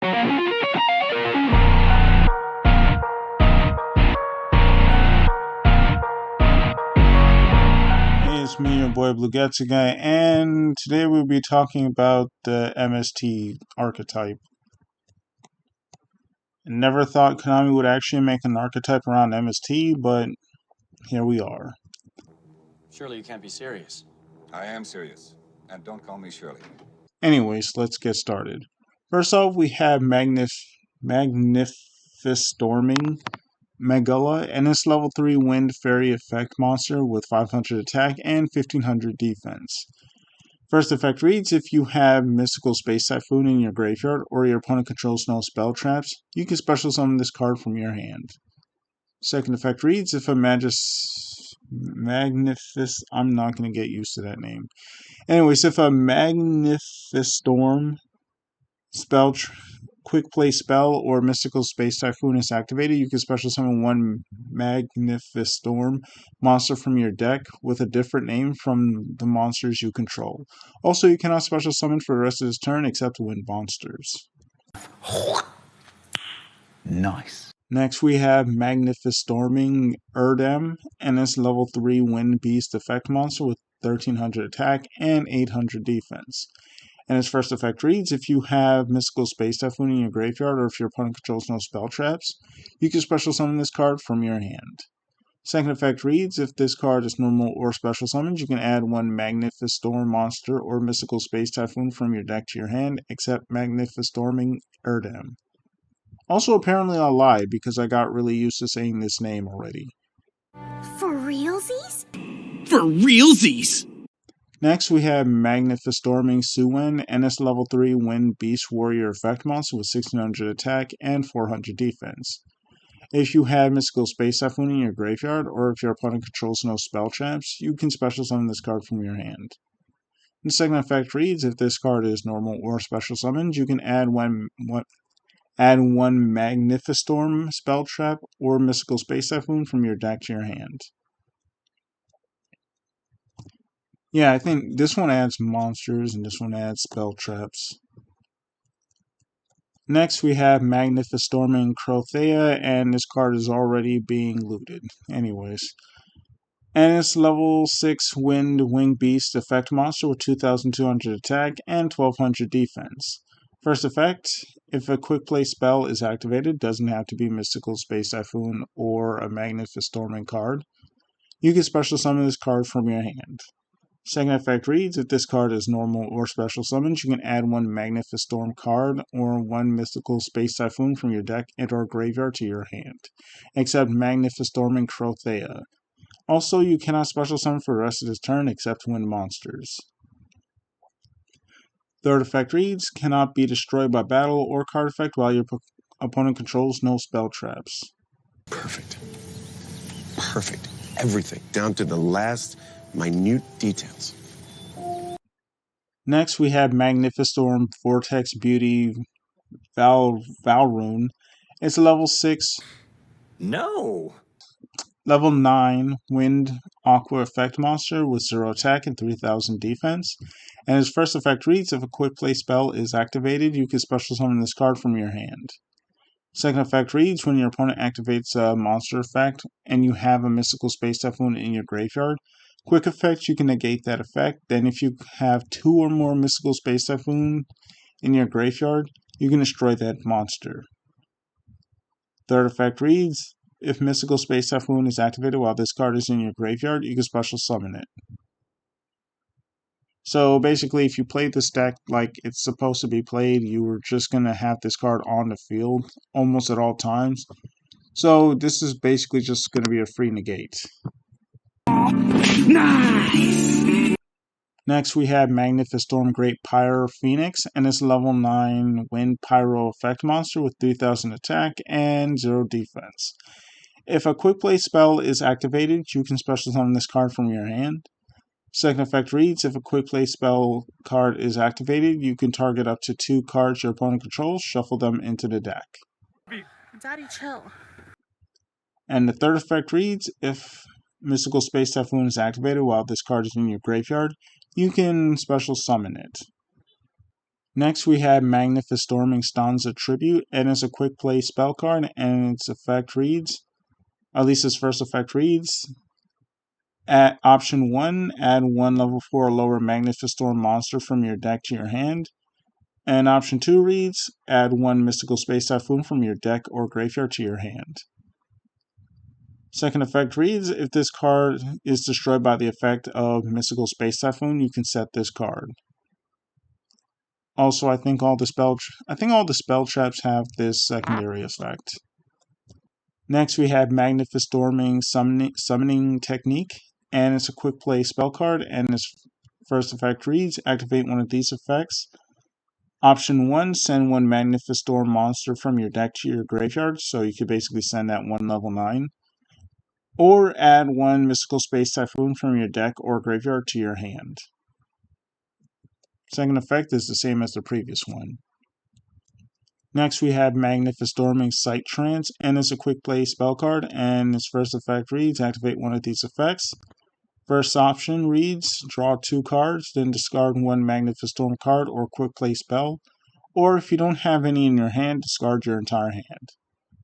Hey, it's me, your boy Blue Getsa Guy, and today we'll be talking about the MST archetype. I never thought Konami would actually make an archetype around MST, but here we are. Surely you can't be serious. I am serious, and don't call me Shirley. Anyways, let's get started. First off, we have Manifistorming Megala, and it's level 3 Wind Fairy effect monster with 500 attack and 1500 defense. First effect reads, if you have Mystical Space Typhoon in your graveyard or your opponent controls no spell traps, you can special summon this card from your hand. Second effect reads, if a I'm not going to get used to that name. Anyways, if a Manifistorm quick play spell or Mystical Space Typhoon is activated, you can special summon one Manifistorm monster from your deck with a different name from the monsters you control. Also, you cannot special summon for the rest of this turn except wind monsters. Nice. Next, we have Manifistorming Erdem, and it's level 3 Wind Beast effect monster with 1300 attack and 800 defense. And its first effect reads, if you have Mystical Space Typhoon in your graveyard or if your opponent controls no spell traps, you can special summon this card from your hand. Second effect reads, if this card is normal or special summoned, you can add one Manifistorm monster or Mystical Space Typhoon from your deck to your hand, except Manifistorming Erdem. Also, apparently I lied because I got really used to saying this name already. For realsies? For realsies! Next, we have Manifistorming Suen, and it's level 3 Wind Beast Warrior effect monster with 1600 attack and 400 defense. If you have Mystical Space Typhoon in your graveyard, or if your opponent controls no spell traps, you can special summon this card from your hand. The second effect reads, if this card is normal or special summoned, you can add one Manifistorm spell trap or Mystical Space Typhoon from your deck to your hand. Yeah, I think this one adds monsters and this one adds spell traps. Next, we have Manifistorming Crothea, and this card is already being looted. Anyways. And it's level 6 Wing Beast effect monster with 2200 attack and 1200 defense. First effect, if a quick play spell is activated, doesn't have to be Mystical Space Typhoon or a Manifistorming card. You can special summon this card from your hand. Second effect reads, if this card is normal or special summoned, you can add one Manifistorm card or one Mystical Space Typhoon from your deck and or graveyard to your hand, except Manifistorming Crothea. Also, you cannot special summon for the rest of this turn except wind monsters. Third effect reads, cannot be destroyed by battle or card effect while your opponent controls no spell traps. Perfect. Perfect. Everything, down to the last minute details. Next, we have Manifistorm Vortex Beauty Valrune. It's a level 6. No! Level 9 Wind Aqua effect monster with 0 attack and 3000 defense. And its first effect reads, if a quick play spell is activated, you can special summon this card from your hand. Second effect reads, when your opponent activates a monster effect and you have a Mystical Space Typhoon in your graveyard, quick effect, you can negate that effect. Then if you have 2 or more Mystical Space Typhoon in your graveyard, you can destroy that monster. Third effect reads, if Mystical Space Typhoon is activated while this card is in your graveyard, you can special summon it. So basically, if you play this deck like it's supposed to be played, you were just going to have this card on the field almost at all times. So this is basically just going to be a free negate. Nice! Next, we have Manifistorm Great Pyro Phoenix, and it's level 9 Wind Pyro effect monster with 3000 attack and 0 defense. If a quick play spell is activated, you can special summon this card from your hand. Second effect reads, if a quick play spell card is activated, you can target up to 2 cards your opponent controls, shuffle them into the deck. Daddy, chill. And the third effect reads, if Mystical Space Typhoon is activated while this card is in your graveyard, you can special summon it. Next, we have Manifistorming Stanza Tribute, and it's a quick play spell card, and its effect reads, or at least its first effect reads, at option 1, add 1 level 4 or lower Manifistorm monster from your deck to your hand. And option 2 reads, add 1 Mystical Space Typhoon from your deck or graveyard to your hand. Second effect reads, if this card is destroyed by the effect of Mystical Space Typhoon, you can set this card. Also, I think all the spell traps have this secondary effect. Next, we have Manifistorming Summoning Technique, and it's a quick play spell card, and its first effect reads, activate one of these effects. Option 1, send 1 Manifistorm monster from your deck to your graveyard, so you could basically send that 1 level 9. Or add 1 Mystical Space Typhoon from your deck or graveyard to your hand. Second effect is the same as the previous one. Next, we have Manifistorming Sight Trance, and it's a quick play spell card, and its first effect reads, activate one of these effects. First option reads, draw 2 cards, then discard 1 Manifistorm card or quick play spell, or if you don't have any in your hand, discard your entire hand.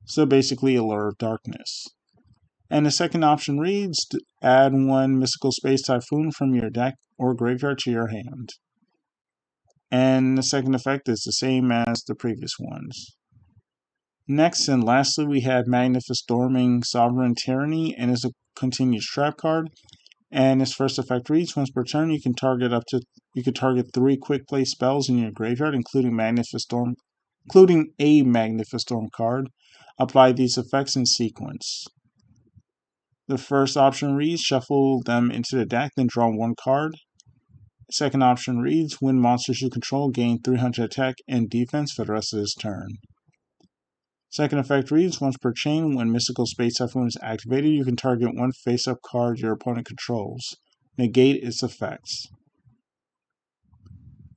So basically, Allure of Darkness. And the second option reads, add 1 Mystical Space Typhoon from your deck or graveyard to your hand. And the second effect is the same as the previous ones. Next and lastly, we have Manifistorming Sovereign Tyranny, and is a continuous trap card. And its first effect reads, once per turn, you can target 3 quick play spells in your graveyard, including a Manifistorm card. Apply these effects in sequence. The first option reads, shuffle them into the deck, then draw 1 card. Second option reads, when monsters you control gain 300 attack and defense for the rest of this turn. Second effect reads, once per chain, when Mystical Space Typhoon is activated, you can target 1 face-up card your opponent controls. Negate its effects.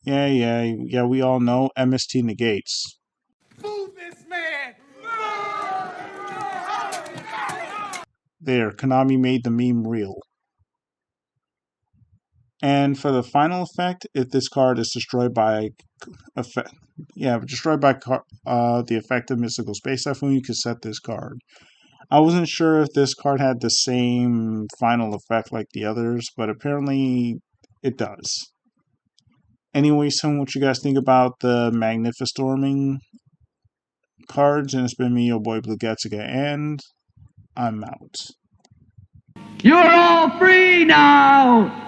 Yeah, we all know MST negates. Move this man! There, Konami made the meme real. And for the final effect, if this card is destroyed by the effect of Mystical Space Typhoon, you can set this card. I wasn't sure if this card had the same final effect like the others, but apparently it does. Anyway, tell me what you guys think about the Manifistorming cards, and it's been me, your boy Blue Getziga, and I'm out. You're all free now!